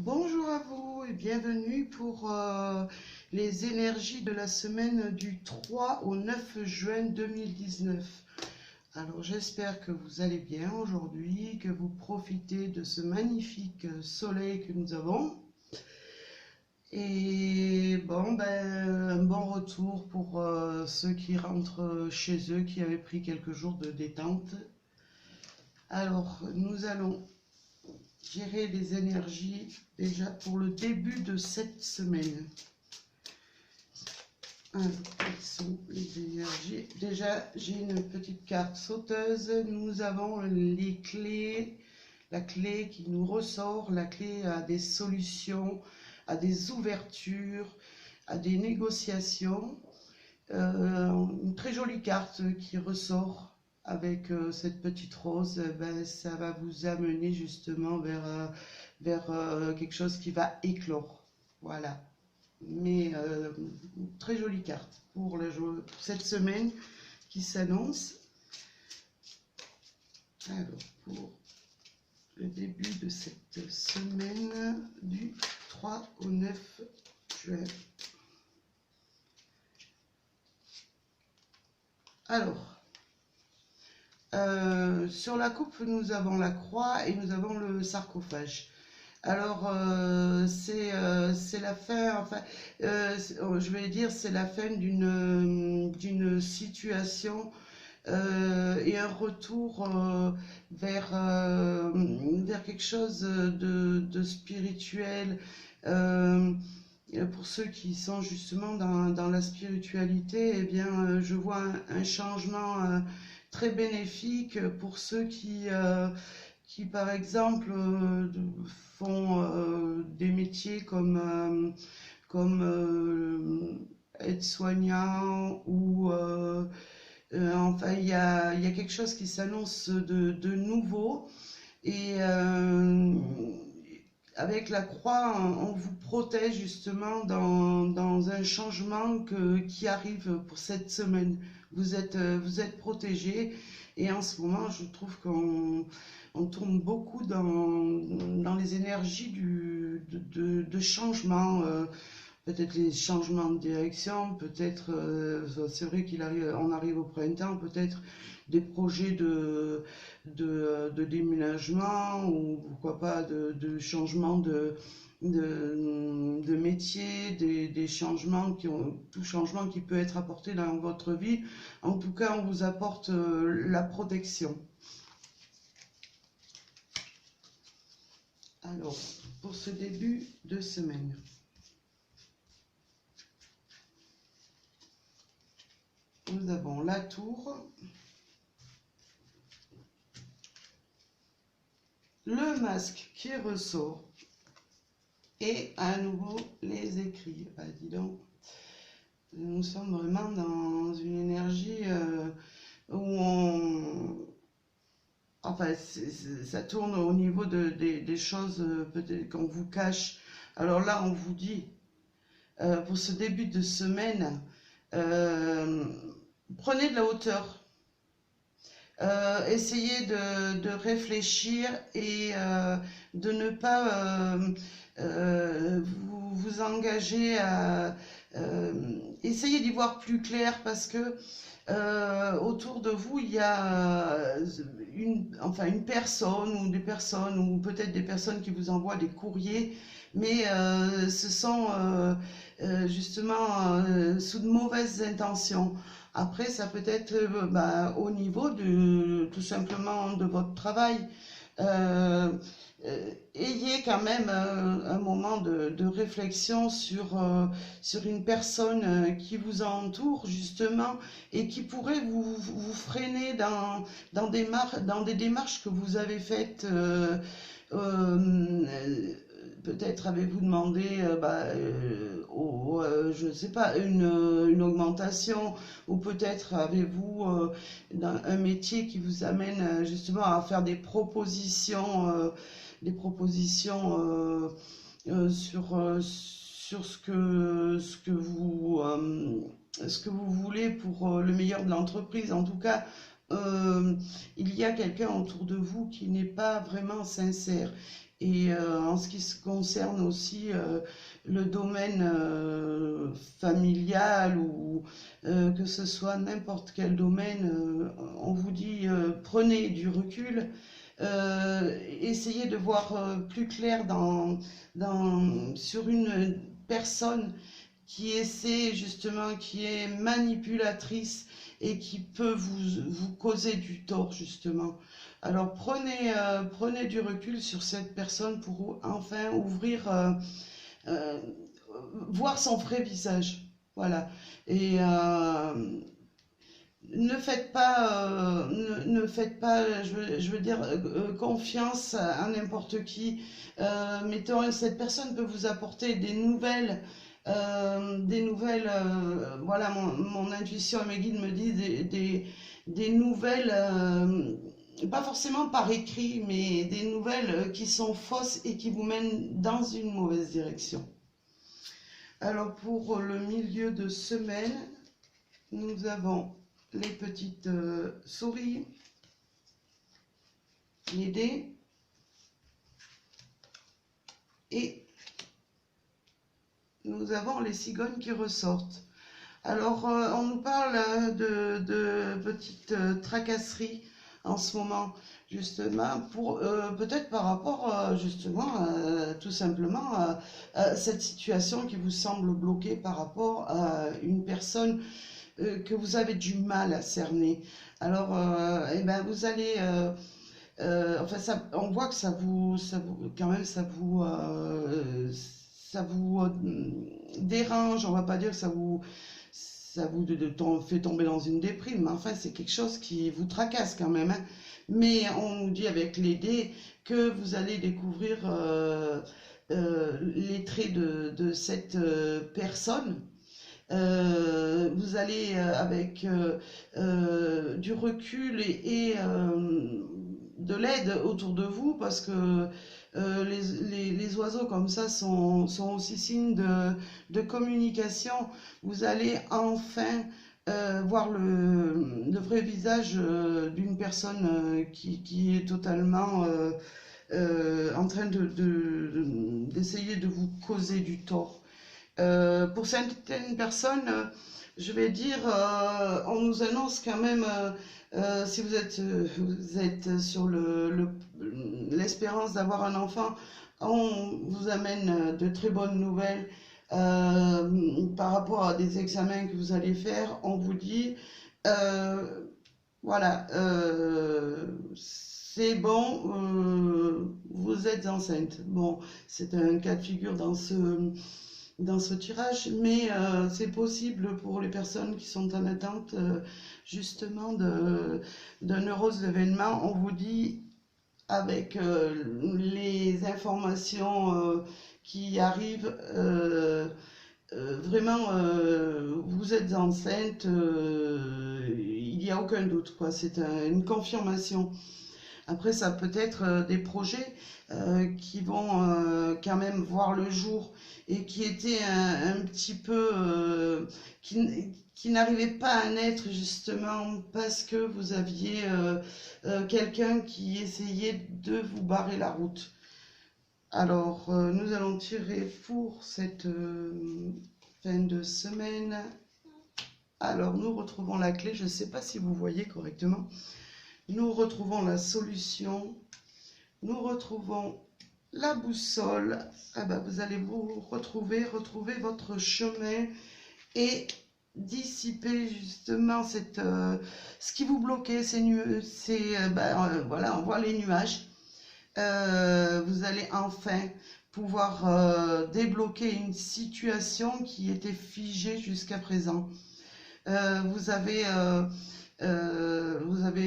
Bonjour à vous et bienvenue pour les énergies de la semaine du 3 au 9 juin 2019. Alors j'espère que vous allez bien aujourd'hui, que vous profitez de ce magnifique soleil que nous avons. Et bon, un bon retour pour ceux qui rentrent chez eux, qui avaient pris quelques jours de détente. Alors nous allons gérer les énergies déjà pour le début de cette semaine. Alors, quelles sont les énergies? Déjà, j'ai une petite carte sauteuse. Nous avons les clés, la clé qui nous ressort, la clé à des solutions, à des ouvertures, à des négociations. Une très jolie carte qui ressort avec cette petite rose. Ça va vous amener justement vers quelque chose qui va éclore. Voilà. Mais très jolie carte pour cette semaine qui s'annonce. Alors, pour le début de cette semaine du 3 au 9 juin. Alors, sur la coupe, nous avons la croix et nous avons le sarcophage. Alors, c'est la fin, enfin, je vais dire, c'est la fin d'une situation et un retour vers quelque chose de spirituel. Pour ceux qui sont justement dans la spiritualité, eh bien, je vois un changement très bénéfique pour ceux qui par exemple, font des métiers comme aide-soignant ou enfin, il y a quelque chose qui s'annonce de nouveau. Et avec la croix, on vous protège justement dans un changement qui arrive pour cette semaine. Vous êtes protégés. Et en ce moment, je trouve qu'on tourne beaucoup dans les énergies de changement. Peut-être les changements de direction, peut-être, c'est vrai on arrive au printemps, peut-être des projets de déménagement ou pourquoi pas de changement de métier, des changements tout changement qui peut être apporté dans votre vie. En tout cas, on vous apporte la protection. Alors, pour ce début de semaine. Nous avons la tour, le masque qui ressort et à nouveau les écrits. Ah, dis donc, nous sommes vraiment dans une énergie où enfin, ça tourne au niveau des choses peut-être qu'on vous cache. Alors là, on vous dit, pour ce début de semaine, prenez de la hauteur. Essayez de réfléchir et de ne pas vous engager à essayer d'y voir plus clair parce que autour de vous il y a une personne ou des personnes ou peut-être des personnes qui vous envoient des courriers, mais ce sont justement sous de mauvaises intentions. Après, ça peut être au niveau tout simplement de votre travail. Euh, Ayez quand même un moment de réflexion sur une personne qui vous entoure justement et qui pourrait vous freiner dans des démarches que vous avez faites. Peut-être avez-vous demandé, je ne sais pas, une augmentation, ou peut-être avez-vous un métier qui vous amène justement à faire des propositions sur ce que vous voulez pour le meilleur de l'entreprise. En tout cas, il y a quelqu'un autour de vous qui n'est pas vraiment sincère. Et en ce qui se concerne aussi le domaine familial ou que ce soit n'importe quel domaine, on vous dit prenez du recul, essayez de voir plus clair sur une personne qui essaie justement, qui est manipulatrice et qui peut vous causer du tort justement. Alors prenez du recul sur cette personne pour enfin ouvrir, euh, voir son vrai visage. Voilà. Et ne faites pas, je veux dire, confiance à n'importe qui. Mettons, cette personne peut vous apporter des nouvelles, voilà, mon intuition et mes guides me disent des nouvelles, pas forcément par écrit, mais des nouvelles qui sont fausses et qui vous mènent dans une mauvaise direction. Alors pour le milieu de semaine, nous avons les petites souris, les dés et nous avons les cigognes qui ressortent. Alors on nous parle de petites tracasseries en ce moment, justement, pour peut-être par rapport justement tout simplement à cette situation qui vous semble bloquée par rapport à une personne que vous avez du mal à cerner. Alors, eh ben, vous allez, enfin, on voit que quand même, ça vous dérange. On va pas dire que ça vous fait tomber dans une déprime, mais enfin, c'est quelque chose qui vous tracasse quand même, hein. Mais on nous dit avec les dés que vous allez découvrir les traits de cette personne. Vous allez avec du recul et de l'aide autour de vous parce que les oiseaux comme ça sont aussi signes de communication. Vous allez enfin voir le vrai visage d'une personne qui est totalement en train d'essayer de vous causer du tort. Pour certaines personnes, je vais dire, on nous annonce quand même, si vous êtes sur l'espérance d'avoir un enfant, on vous amène de très bonnes nouvelles par rapport à des examens que vous allez faire. On vous dit, voilà, c'est bon, vous êtes enceinte. Bon, c'est un cas de figure dans ce tirage, mais c'est possible pour les personnes qui sont en attente justement d'un heureux événement. On vous dit avec les informations qui arrivent, vraiment vous êtes enceinte, il n'y a aucun doute, quoi. C'est une confirmation. Après, ça peut être des projets qui vont quand même voir le jour et qui étaient un petit peu, qui n'arrivaient pas à naître justement parce que vous aviez quelqu'un qui essayait de vous barrer la route. Alors, nous allons tirer pour cette fin de semaine. Alors, nous retrouvons la clé. Je ne sais pas si vous voyez correctement. Nous retrouvons la solution, nous retrouvons la boussole. Ah ben, vous allez vous retrouver votre chemin et dissiper justement ce qui vous bloquait, voilà, on voit les nuages. Vous allez enfin pouvoir débloquer une situation qui était figée jusqu'à présent. Vous avez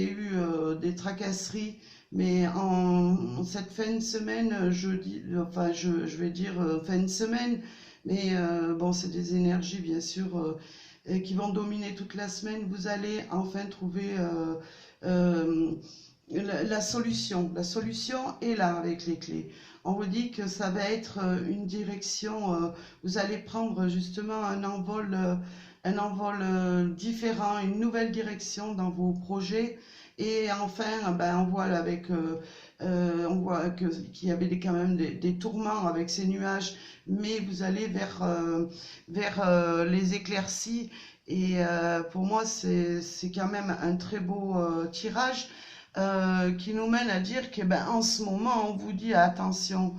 eu des tracasseries, mais en cette fin de semaine, je vais dire fin de semaine, mais bon, c'est des énergies bien sûr qui vont dominer toute la semaine. Vous allez enfin trouver la solution. La solution est là avec les clés. On vous dit que ça va être une direction, vous allez prendre justement un envol différent, une nouvelle direction dans vos projets. Et enfin, ben, on voit avec On voit qu'il y avait quand même des tourments avec ces nuages, mais vous allez vers les éclaircies. Et pour moi, c'est quand même un très beau tirage qui nous mène à dire que ben, en ce moment, on vous dit attention,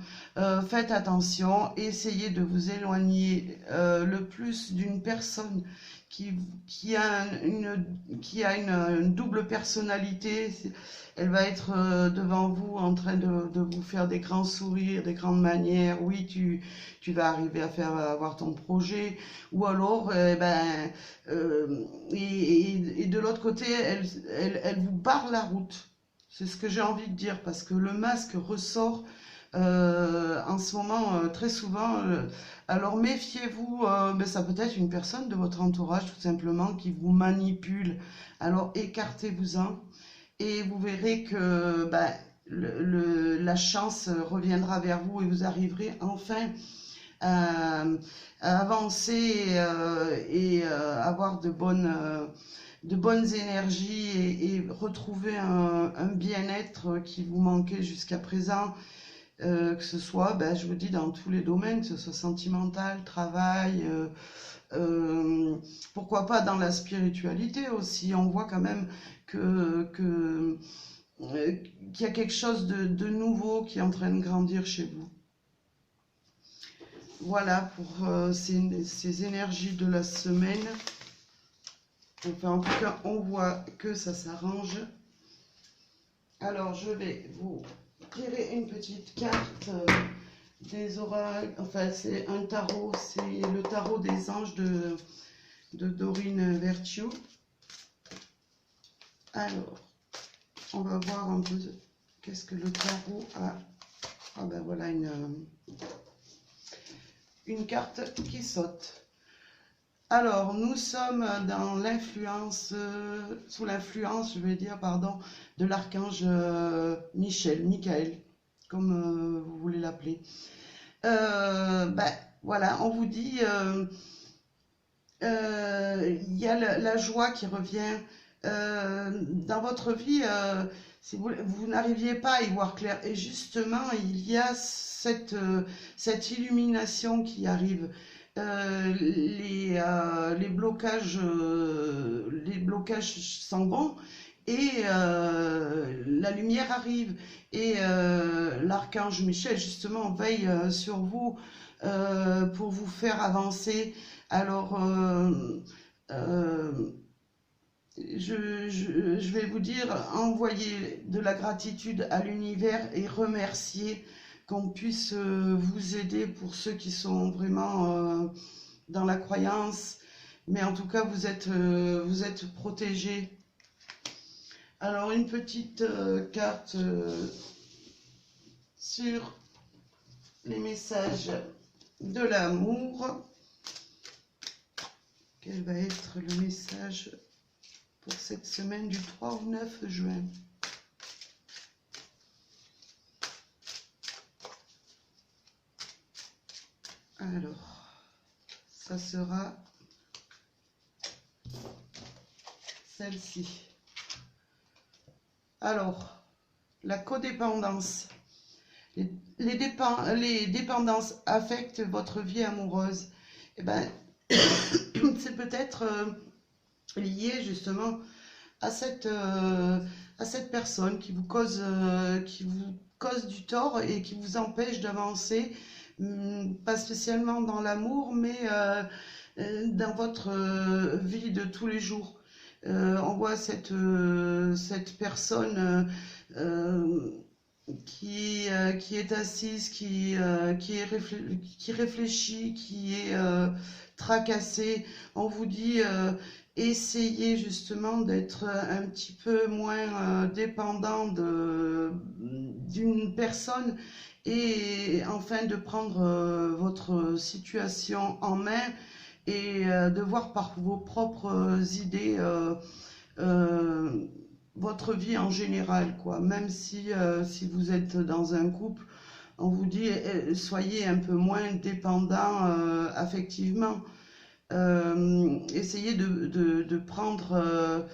faites attention, essayez de vous éloigner le plus d'une personne qui a une double personnalité. Elle va être devant vous en train de vous faire des grands sourires, des grandes manières. Oui, tu vas arriver à avoir ton projet. Ou alors, et de l'autre côté, elle vous barre la route. C'est ce que j'ai envie de dire, parce que le masque ressort en ce moment très souvent. Alors méfiez-vous, mais ça peut être une personne de votre entourage tout simplement qui vous manipule. Alors écartez-vous-en et vous verrez que ben, la chance reviendra vers vous et vous arriverez enfin à avancer et avoir de bonnes énergies et retrouver un bien-être qui vous manquait jusqu'à présent, que ce soit, ben, je vous dis, dans tous les domaines, que ce soit sentimental, travail, pourquoi pas dans la spiritualité aussi. On voit quand même qu'il y a quelque chose de nouveau qui est en train de grandir chez vous. Voilà pour ces énergies de la semaine. Enfin, en tout cas, on voit que ça s'arrange. Alors, je vais vous tirer une petite carte des oracles. Enfin, c'est un tarot, c'est le tarot des anges de Dorine Virtue. Alors, on va voir un peu qu'est-ce que le tarot a. Ah ben voilà une carte qui saute. Alors, nous sommes dans l'influence, sous l'influence, je vais dire, pardon, de l'archange Michael, comme vous voulez l'appeler. Ben, voilà, on vous dit, il y a la joie qui revient dans votre vie. Si vous n'arriviez pas à y voir clair, et justement, il y a cette illumination qui arrive. Les blocages s'en vont et la lumière arrive et l'archange Michel justement veille sur vous pour vous faire avancer. Alors je vais vous dire, envoyez de la gratitude à l'univers et remerciez qu'on puisse vous aider pour ceux qui sont vraiment dans la croyance. Mais en tout cas, vous êtes protégés. Alors, une petite carte sur les messages de l'amour. Quel va être le message pour cette semaine du 3 au 9 juin? Alors, ça sera celle-ci. Alors, la codépendance. Les dépendances affectent votre vie amoureuse. Eh ben, c'est peut-être lié justement à cette personne qui vous cause du tort et qui vous empêche d'avancer. Pas spécialement dans l'amour, mais dans votre vie de tous les jours. On voit cette personne qui est assise, qui réfléchit, qui est tracassée. On vous dit essayez justement d'être un petit peu moins dépendant d'une personne et enfin de prendre votre situation en main et de voir par vos propres idées votre vie en général, quoi. Même si vous êtes dans un couple, on vous dit soyez un peu moins dépendant affectivement. Essayez de prendre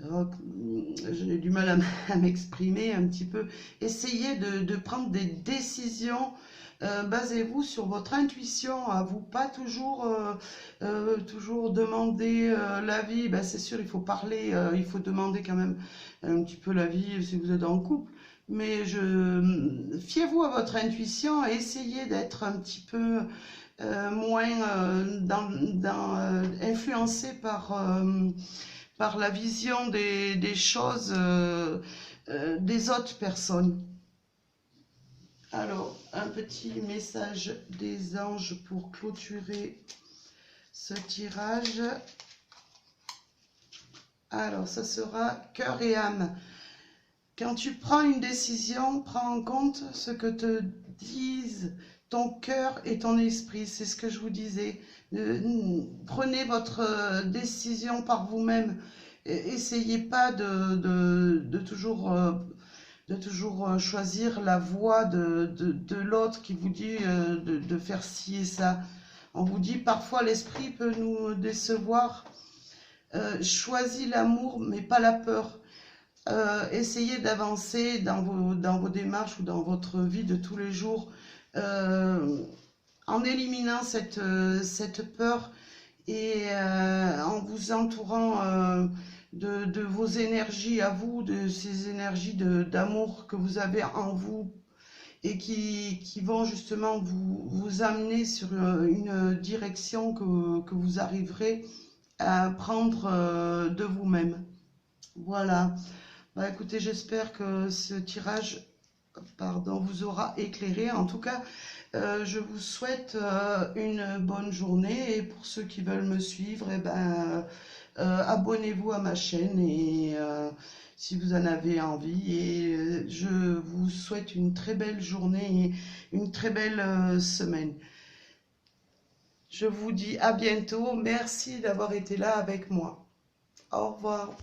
j'ai du mal à m'exprimer un petit peu. Essayez de prendre des décisions. Basez-vous sur votre intuition, à vous pas toujours demander l'avis. Ben, c'est sûr, il faut parler, il faut demander quand même un petit peu l'avis si vous êtes en couple. Mais fiez-vous à votre intuition et essayez d'être un petit peu moins influencé par la vision des choses des autres personnes. Alors, un petit message des anges pour clôturer ce tirage. Alors, ça sera cœur et âme. Quand tu prends une décision, prends en compte ce que te disent ton cœur et ton esprit. C'est ce que je vous disais. Prenez votre décision par vous-même. Essayez pas de toujours choisir la voie de l'autre qui vous dit de faire ci et ça. On vous dit parfois l'esprit peut nous décevoir. Choisis l'amour mais pas la peur. Essayez d'avancer dans vos démarches ou dans votre vie de tous les jours en éliminant cette peur et en vous entourant de vos énergies à vous, de ces énergies d'amour que vous avez en vous et qui vont justement vous amener sur une direction que vous arriverez à prendre de vous-même. Voilà. Bah, écoutez, j'espère que ce tirage vous aura éclairé. En tout cas, je vous souhaite une bonne journée et pour ceux qui veulent me suivre, eh ben, abonnez-vous à ma chaîne et si vous en avez envie. Et je vous souhaite une très belle journée et une très belle semaine. Je vous dis à bientôt. Merci d'avoir été là avec moi. Au revoir.